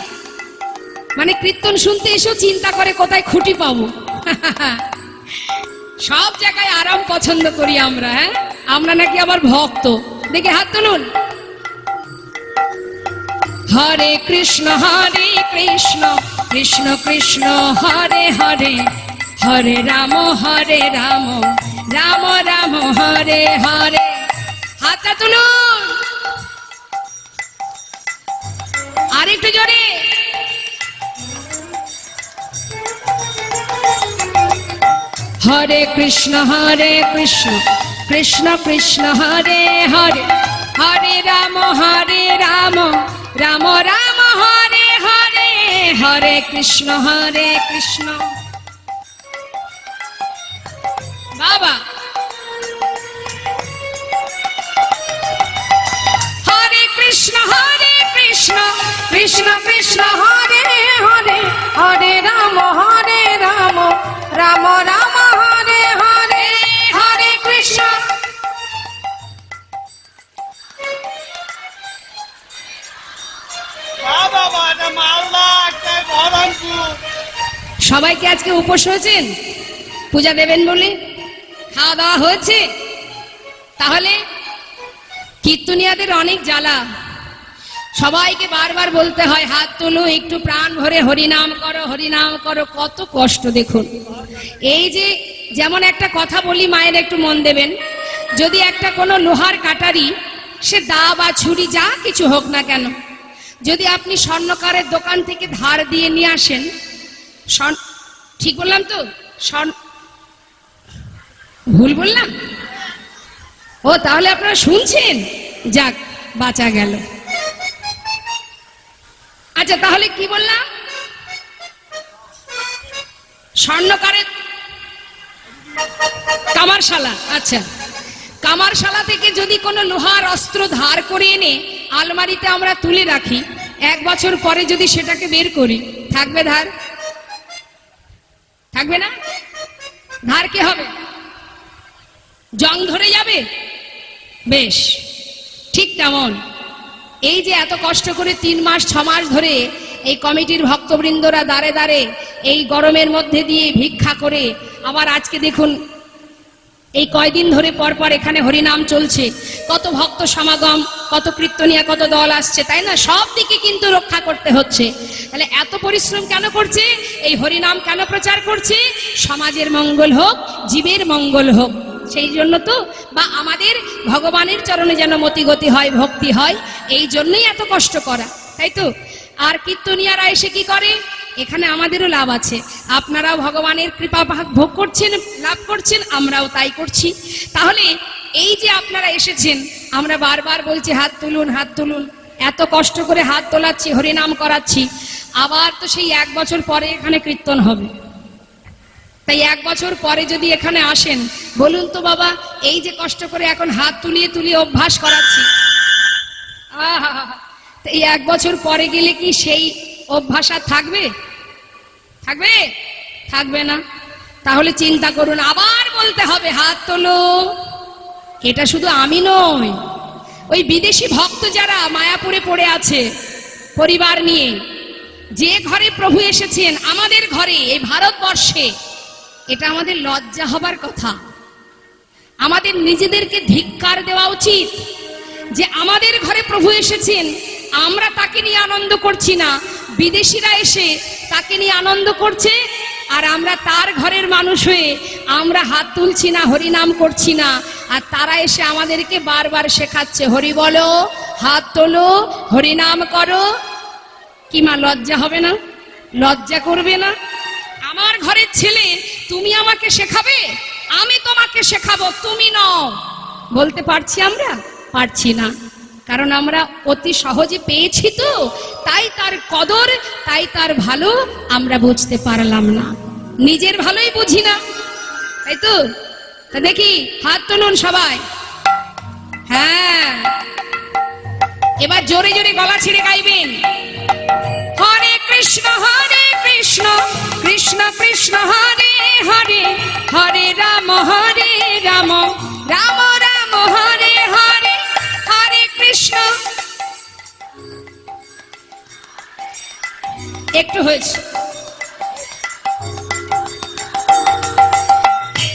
মানে কীর্তন শুনতে এসেও চিন্তা করে কোথায় খুঁটি পাবো। সব জায়গায় আরাম পছন্দ করি আমরা, হ্যাঁ আমরা নাকি আবার ভক্ত। দেখে হাত তুলুন। হরে কৃষ্ণ কৃষ্ণ কৃষ্ণ হরে হরে, হরে রাম রাম রাম হরে হরে। হাতটা তুলুন আরেকটু জোরে। হরে কৃষ্ণ কৃষ্ণ কৃষ্ণ হরে হরে, হরে রাম রাম রাম হরে হরে, হরে কৃষ্ণ কৃষ্ণ। বাবা হরে কৃষ্ণ কৃষ্ণ কৃষ্ণ হরে হরে, হরে রাম রাম রাম হরে হরে, হরে কৃষ্ণ। সবাইকে আজকে উপোস হয়েছেন, পূজা দেবেন বলে খাওয়া দাওয়া হয়েছে। তাহলে কীর্তনিয়াদের অনেক জ্বালা, সবাইকে বারবার বলতে হয় হাত তুলো, একটু প্রাণ ভরে হরিনাম করো, কত কষ্ট দেখুন। এই যে যেমন একটা কথা বলি, মায়ের একটু মন দেবেন, যদি একটা কোনো লোহার কাটারি, সে দা বা ছুরি যা কিছু হোক না কেন, যদি আপনি স্বর্ণকারের দোকান থেকে ধার দিয়ে নিয়ে আসেন, ঠিক বললাম তো? ভুল বললাম? ও তাহলে আপনারা শুনছেন, যাক বাঁচা গেল। আচ্ছা তাহলে কি বললাম? স্বর্ণকারের কামারশালা। আচ্ছা, কামারশালা থেকে যদি কোনো লোহার অস্ত্র ধার করে এনে আলমারিতে আমরা তুলে রাখি, 1 বছর পরে যদি সেটাকে বের করি, থাকবে ধার? থাকবে না? ধার কে হবে? জং ধরে যাবে। বেশ ঠিক তেমন এই যে এত কষ্ট করে 3 মাস 6 মাস ধরে এই কমিটির ভক্তবৃন্দরা দাঁড়ে দাঁড়ে এই গরমের মধ্যে দিয়ে ভিক্ষা করে, আবার আজকে দেখুন এই কয়দিন ধরে পর পর এখানে হরিনাম চলছে, কত ভক্ত সমাগম, কত কীর্তনিয়া, কত দল আসছে, তাই না? সব দিকে কিন্তু রক্ষা করতে হচ্ছে। তাহলে এত পরিশ্রম কেন করছে? এই হরিনাম কেন প্রচার করছে? সমাজের মঙ্গল হোক, জীবের মঙ্গল হোক, সেই জন্য তো, বা আমাদের ভগবানের চরণে যেন মতিগতি হয়, ভক্তি হয়, এই জন্যই এত কষ্ট করা, তাই তো? আর কীর্তনিয়ারা এসে কি করে? এখানে আমাদেরও লাভ আছে, আপনারাও ভগবানের কৃপা ভোগ করছেন, লাভ করছেন, আমরাও তাই করছি। তাহলে এই যে আপনারা এসেছেন, আমরা বারবার বলছি হাত তুলুন, হাত তুলুন, এত কষ্ট করে হাত তোলাচ্ছি, হরিনাম করাচ্ছি, আবার তো সেই 1 বছর পরে এখানে কীর্তন হবে। তাই 1 বছর পরে যদি এখানে আসেন, বলুন তো বাবা, এই যে কষ্ট করে এখন হাত তুলিয়ে তুলিয়ে অভ্যাস করাচ্ছি, এই 1 বছর পরে গেলে কি সেই অভ্যাস আর থাকবে? থাকবে? থাকবে না। তাহলে চিন্তা করুন, আবার বলতে হবে হাত তোলো। এটা শুধু আমি নই, ওই বিদেশি ভক্ত যারা মায়াপুরে পড়ে আছে পরিবার নিয়ে, যে ঘরে প্রভু এসেছেন, আমাদের ঘরে, এই ভারতবর্ষে, এটা আমাদের লজ্জা হবার কথা। আমাদের নিজেদেরকে ধিক্কার দেওয়া উচিত যে আমাদের ঘরে প্রভু এসেছেন, আমরা তাকে নিয়ে আনন্দ করছি না, বিদেশিরা এসে তাকে নিয়ে আনন্দ করছে, আর আমরা তার ঘরের মানুষ হয়ে আমরা হাত তুলছি না, হরিনাম করছি না, আর তারা এসে আমাদেরকে বারবার শেখাচ্ছে হরি বলো, হাত তোলো, হরিনাম করো। কি মা লজ্জা হবে না? লজ্জা করবে না? আমার ঘরের ছেলে, তুমি আমাকে শেখাবে, আমি তোমাকে শেখাবো, তুমি নও। বলতে পারছি আমরা? পারছি না, কারণ আমরা অতি সহজে পেয়েছি তো, তাই তার কদর, তাই তার ভালো আমরা বুঝতে পারলাম না, নিজের ভালোই বুঝি না, তাই তো। তা দেখি হাত তুলুন সবাই। হ্যাঁ, এবার জোরে জোরে গলা ছিঁড়ে গাইবেন হরে কৃষ্ণ কৃষ্ণ কৃষ্ণ হরে হরে, হরে রাম রাম রাম হরে হরে, হরে কৃষ্ণ। একটু হয়েছে।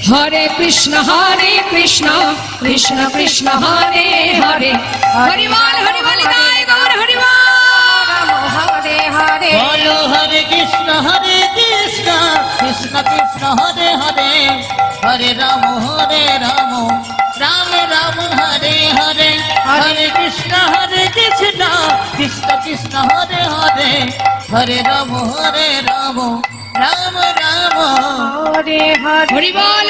হরে কৃষ্ণ কৃষ্ণ কৃষ্ণ হরে হরে, হরি বল তাই গৌর হরি বল। হরে হরে বলো হরে কৃষ্ণ কৃষ্ণ কৃষ্ণ হরে হরে, হরে রাম রাম রাম হরে হরে, হরে কৃষ্ণ কৃষ্ণ কৃষ্ণ হরে হরে, হরে রাম রাম রাম হরে হরে হরি বল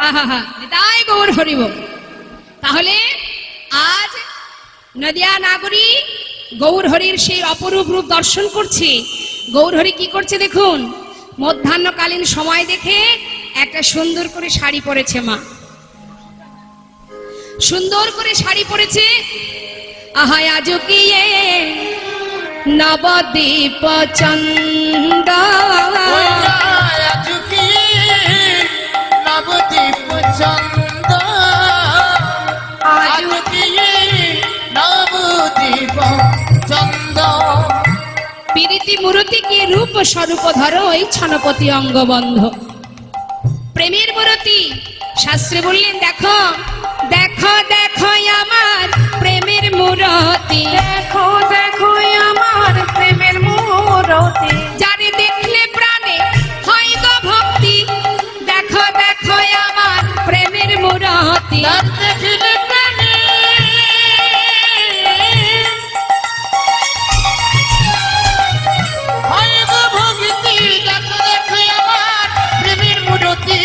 আহা তাই গৌর হরি বল। তাহলে আজ নদিয়া নাগরী গৌর হরির সেই অপরূপ রূপ দর্শন করছে। গৌর হরি কি করছে দেখুন, মধ্যাহ্নকালীন সময় দেখে একটা সুন্দর করে শাড়ি পরেছে মা, সুন্দর করে শাড়ি পরেছে। আহা আজ কি নবদ্বীপ চন্দ, নবদ্বীপ চন্দ, আজ নবদ্বীপ চন্দ, প্রীতি মূরতি কি রূপ স্বরূপ ধরো ওই ছনপতি অঙ্গবন্ধ। প্রেমের মূরতি, শাস্ত্রে বললেন দেখো দেখো দেখো আমার প্রেমের মূরতি, দেখো দেখো আমার প্রেমের মূরতি, যারে দেখলে প্রাণে হয় গো ভক্তি। দেখো দেখো আমার প্রেমের মূরতি, তার দেখিলে প্রাণে হয় গো ভক্তি। দেখো দেখো আমার প্রেমের মূরতি,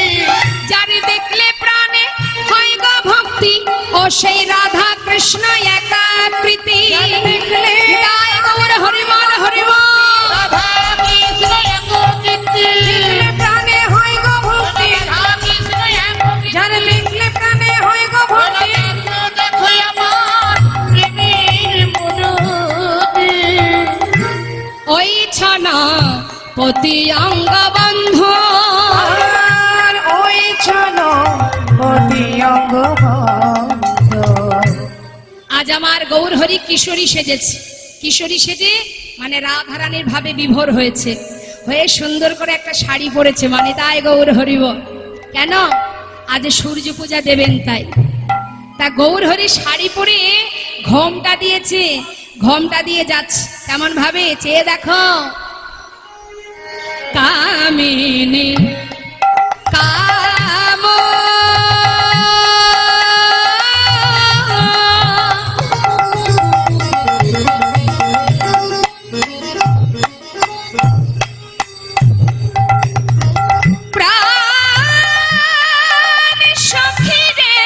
যারে দেখলে প্রাণে হয় গো ভক্তি। ও সেই রাধা কৃষ্ণ একাকৃতি, দেখলে তাই গৌর হরি বল হরি বল। রাধা কৃষ্ণ এককীর্তি, প্রাণে হয় গো ভক্তি, রাধা কৃষ্ণ এককীর্তি, যার দেখলে প্রাণে হয় গো ভক্তি। দেখো দেখো আমার প্রেমের মূরতি, ওই ছনপতি অঙ্গবন্ধ, আর ওই চলো অতি অঙ্গবন্ধ। আজ আমার গৌর হরি কিশোরী সেজেছে। কিশোরী সেজে মানে রাধারানীর ভাবে বিভোর হয়েছে, হয়ে সুন্দর করে একটা শাড়ি পরেছে, মানে তাই গৌর হরি বল। কেন? আজ সূর্য পূজা দেবেন তাই। তা গৌর হরি শাড়ি পরে ঘোমটা দিয়েছে, ঘোমটা দিয়ে যাচ্ছে কেমন ভাবে, চেয়ে দেখো। কামিনী কাম প্রাণ সখী রে,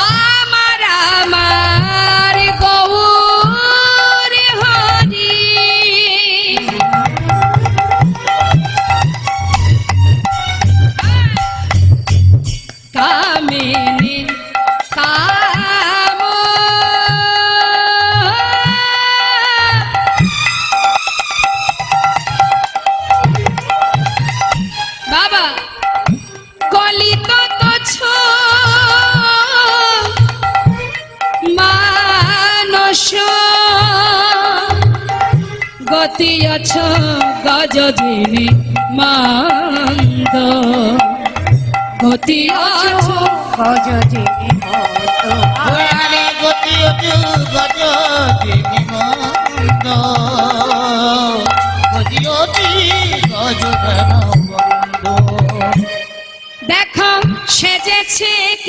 আমার আমার গৌর হরি। কামিনী কাম বাবা কলিত তো মানস গতি অছ গজ যিনি মান্দ, গতি অছ গজ যিনি হত, ওয়া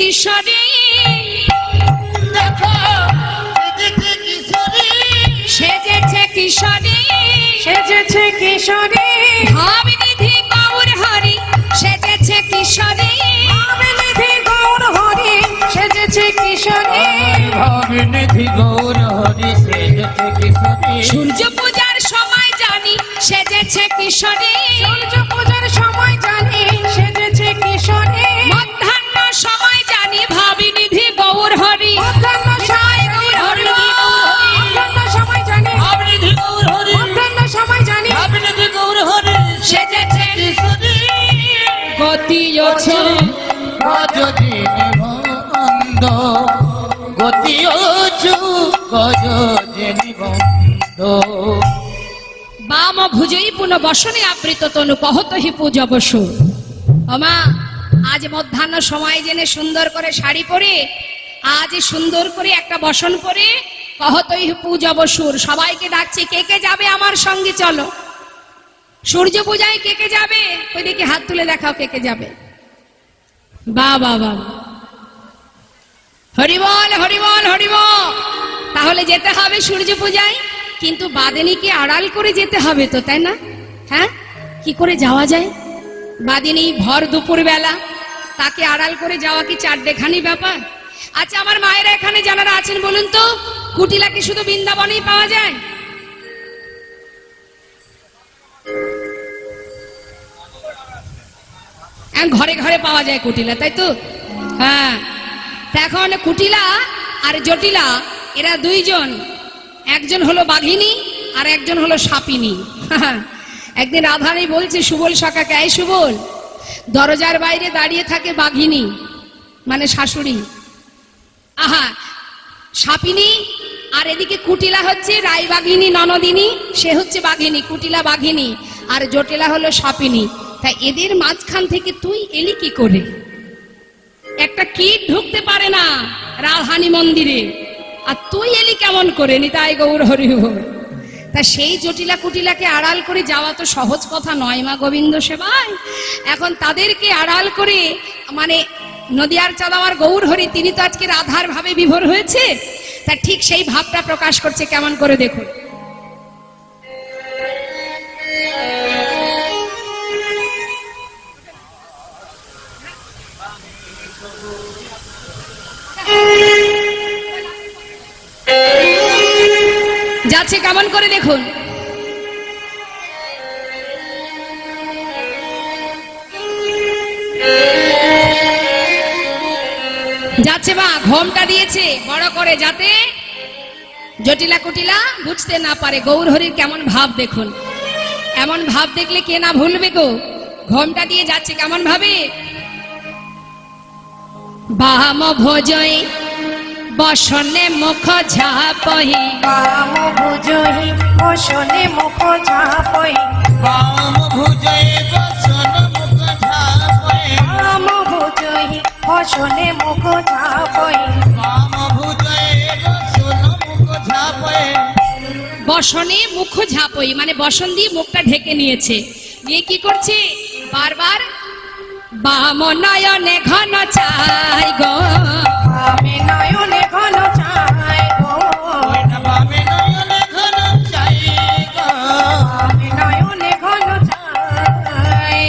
কিশোরী, দেখো সেজেছে কিশোরী, সেজেছে কিশোরী, সেজেছে কিশোরী, ভাবনিধি গৌর হরি সেজেছে কিশোরী, ভাবনিধি গৌর হরি সেজেছে কিশোরী, ভাবনিধি গৌর হরি সেজেছে কিশোরী, সূর্য পূজার সময় জানি সেজেছে কিশোরী, সূর্য পূজার সময় জানি সেজেছে কিশোরী, মধ্যাহ্ন সময় জানি ভাবনিধি গৌর হরি, মধ্যাহ্ন সময় গৌর হরি, মধ্যাহ্ন সময় জানি, ভাবনিধি গৌর হরি, মধ্যাহ্ন সময় জানি ভাবনিধি গৌর হরি সেজেছে কিশোরী, গতি আছে গজদিনী বন্ধ, গতি অছু গজদিনী বন্ধ, বাম ভুজই পুনঃ বসনে আবৃত তনু কহত হি পূজা বসু। ওমা, আজ মধ্যাহ্ন সময় জেনে সুন্দর করে শাড়ি পরে, আজ সুন্দর করে একটা বসন পরে কহতই হি পূজা বসুর। সবাইকে ডাকছে, কে কে যাবে আমার সঙ্গে চলো। সূর্য পূজায় কে কে যাবে? ওইদিকে হাত তুলে দেখাও কে কে যাবে। বা বা বা, হরিবল হরিবল হরিবল। তাহলে যেতে হবে সূর্য পূজায়, কিন্তু বাদিনীকে আড়াল করে যেতে হবে তো, তাই না? হ্যাঁ, কি করে যাওয়া যায়? বাদিনী ভর দুপুর বেলা, তাকে আড়াল করে যাওয়া কি চারটেখানি ব্যাপার? আচ্ছা, আমার মায়েরা এখানে যারা আছেন বলুন তো, কুটিলা কি শুধু বৃন্দাবনেই পাওয়া যায়? ঘরে ঘরে পাওয়া যায় কুটিলা, তাই তো? হ্যাঁ, এখন কুটিলা আর জটিলা এরা দুইজন, একজন হলো বাঘিনী আর একজন হলো সাপিনী। একদিন রাধারানী বলছে সুবল সখাকে, এই সুবল, দরজার বাইরে দাঁড়িয়ে থাকে বাঘিনী মানে শাশুড়ি, আহা, সাপিনী, আর এদিকে কুটিলা হচ্ছে রায়বাঘিনী ননদিনী, সে হচ্ছে বাঘিনী, কুটিলা বাঘিনী, আর জটিলা হলো সাপিনী। তাই এদের মাঝখান থেকে তুই এলি কি করে? একটা কীট ঢুকতে পারে না রাধারানী মন্দিরে, আর তুই এলি কেমন করে? নিতাই গৌর হরি হরি। তা সেই জটিলা কুটিলাকে আড়াল করে যাওয়া তো সহজ কথা নয় মা গোবিন্দ সেবায়। এখন তাদেরকে আড়াল করে, মানে নদিয়ার চাঁদাওয়ার গৌর হরি তিনি তো আজকে রাধার ভাবে বিভোর হয়েছে, তা ঠিক সেই ভাবটা প্রকাশ করছে কেমন করে দেখুন। যাচ্ছে কেমন করে দেখুন। যাচ্ছে বা ঘোমটা দিয়েছে বড় করে, যাতে জটিলা কুটিলা বুঝতে না পারে। গৌর হরির কেমন ভাব দেখুন, এমন ভাব দেখলে কে না ভুলবে গো। ঘোমটা দিয়ে যাচ্ছে কেমন ভাবে, বাম ভোজই বসনে মুখ ঝাপই, বাম ভুজহি বসনে মুখ ঝাপই, বাম ভুজে বসন মুখ ঝাপে, বাম ভুজহি বসনে মুখ ঝাপই, বাম ভুজে বসন মুখ ঝাপে, বসনে মুখ ঝাপই মানে বসন দিয়ে মুখটা ঢেকে নিয়েছে, নিয়ে কি করছে বারবার বাম নয়নে ঘন চাই গো, আমি নয়নে ঘন চাই গো, বামে নয়নে ঘন চাই গো, আমি নয়নে ঘন চাই।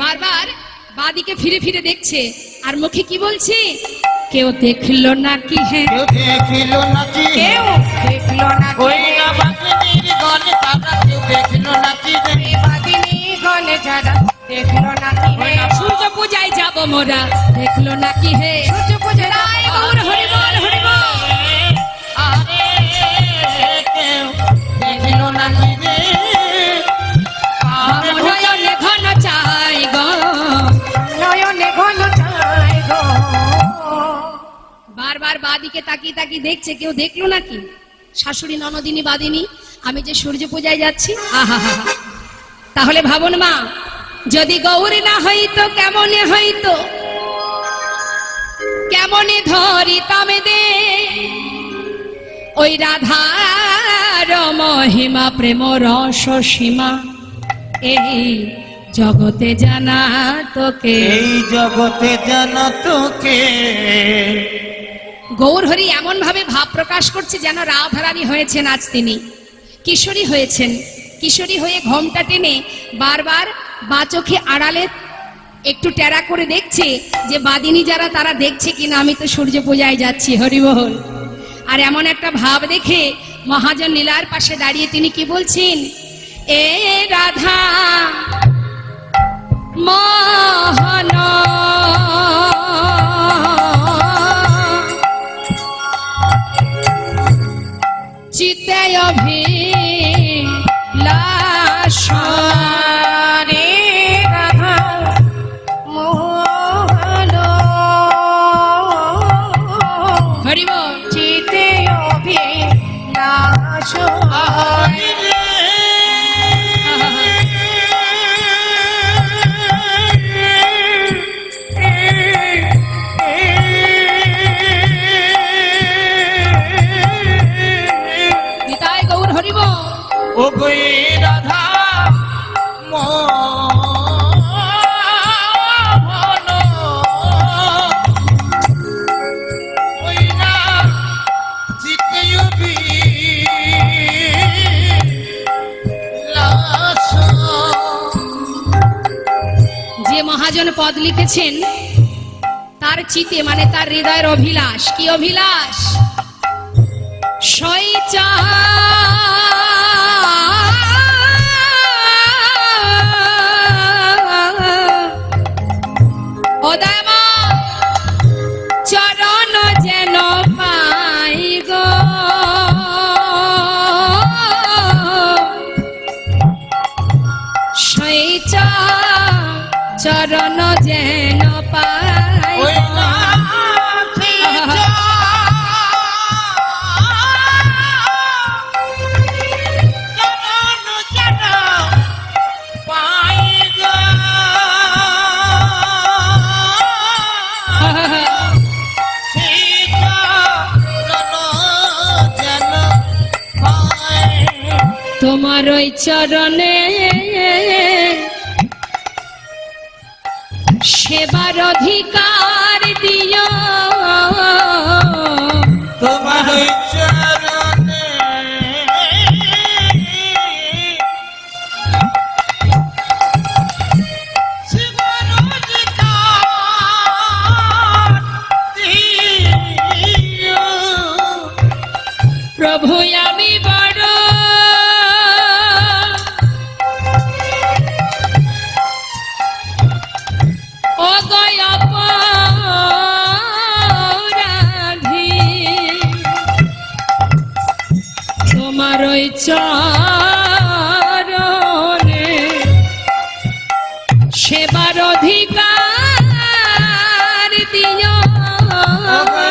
বারবার বাদিকে ফিরে ফিরে দেখছে, আর মুখে কি বলছে, কেউ দেখলো নাকি? হ্যাঁ, কেউ দেখিল নাকি? কেউ দেখলো না ওই না বাঘিনীর গলে তারা কেউ দেখিল নাকি? বাদিনী গলে যারা দেখলো নাকি হে, সূর্য পূজায় যাব মোরা, দেখলো নাকি? হে, সূর্য পূজা রায় গৌর হরি বল হরি বল। আরে কেউ দেখিল নাকি রে? বাম নয়নে ঘন চাই গো, নয়নে ঘন চাই গো, বারবার বাদিকে তাকিয়ে তাকিয়ে দেখছে কেউ দেখলো নাকি। শাশুড়ি ননদিনী বাদিনী, আমি যে সূর্য পূজায় যাচ্ছি, আহা হা হা। তাহলে ভাবুন মা, যদি গৌরী না হইতো কেমনে হইতো, কেমনে ধরিতাম দে ওই রাধার মহিমা প্রেম রস সীমা, এই জগতে জানা তোকে। এই জগতে জানা তোকে। গৌরহরি এমন ভাবে ভাব প্রকাশ করছে যেন রাধারানী হয়েছেন আজ তিনি, কিশোরী হয়েছেন। কিশোরী হয়ে ঘোমটা টেনে বারবার বা চোখে আড়ালে একটু টেরা করে দেখছে যে বাদিনী যারা তারা দেখছে কিনা, আমি তো সূর্য পূজায় যাচ্ছি, হরিবল। আর এমন একটা ভাব দেখে মহাজন লীলার পাশে দাঁড়িয়ে তিনি কি বলছেন, এ রাধা মোহন চিতে অভিলাষ রে রাধা মোহন হরিবল। চিতে অভিলাষ নিতাই গৌর হরিবল। ও গো রাধা মোহন ওই না চিতে অভিলাষ। যে মহাজন পদ লিখেছেন তার চিতে মানে তার হৃদয়ের অভিলাষ। কি অভিলাষ? শৈচা ওদামা চরণ যেন পাই গো, শৈচা চরণ যেন পাই ওই না তোমার ওই চরণে সেবার অধিকার দিও, তোমার ওই চরণে সেবার অধিকার দিও। প্রভু আমি বড় অগয় অপরাধী, তোমার ওই চরণে সেবার অধিকার দিও।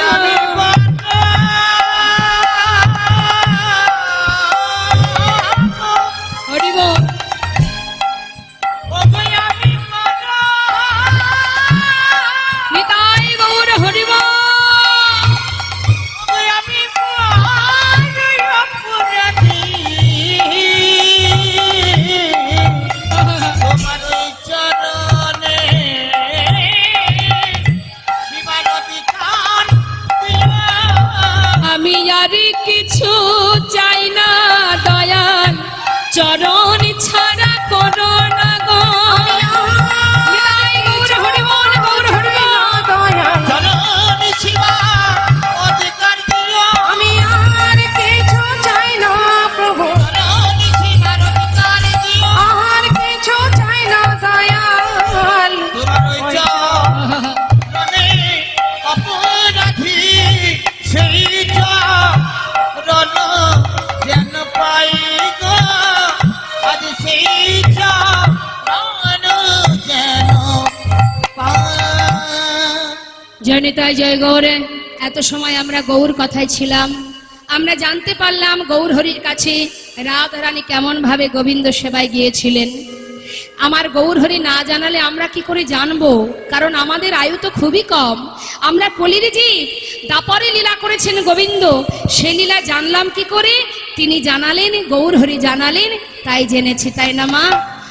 আমি হরিবল। নিতাই গৌর হরিবল। তোমার ওই চরণে শিবার অধিকার দিও। আমি আর কিছু চাই না দয়াল, চরণ ছাড়া করো না গো। নিতাই গৌর হরিবল, গৌর হরিবল। চরণ শিবার অধিকার দিও। আমি আর কিছু চাই না প্রভু, চরণ শিবার অধিকার দিও। আর কিছু চাই না দয়াল। তোমার ওই চরণে অপরাধী সেই চরণ যেন পাই গো, আজ সেই চরণ যেন পাই। জয় নিতাই জয় গৌরে। এত সময় আমরা গৌর কথায় ছিলাম, আমরা জানতে পারলাম গৌর হরির কাছে রাধারানী কেমন ভাবে গোবিন্দ সেবায় গিয়েছিলেন। আমার গৌর হরি না জানালে আমরা কি করে জানবো? কারণ আমাদের আয়ু তো খুবই কম, আমরা কলির জীব। দাপরে লীলা করেছেন গোবিন্দ, সে লীলা জানলাম কি করে? তিনি জানালেন, গৌর হরি জানালেন, তাই জেনেছি, তাই না মা?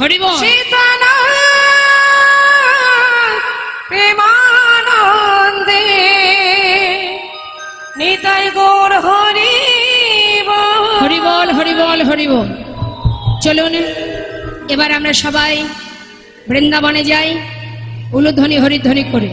হরিবল সীতানা প্রেমানন্দে নিতাই গৌর হরিবল হরিবল হরিবল। চলুন এবার আমরা সবাই বৃন্দাবনে যাই উলুধ্বনি হরিধ্বনি করে।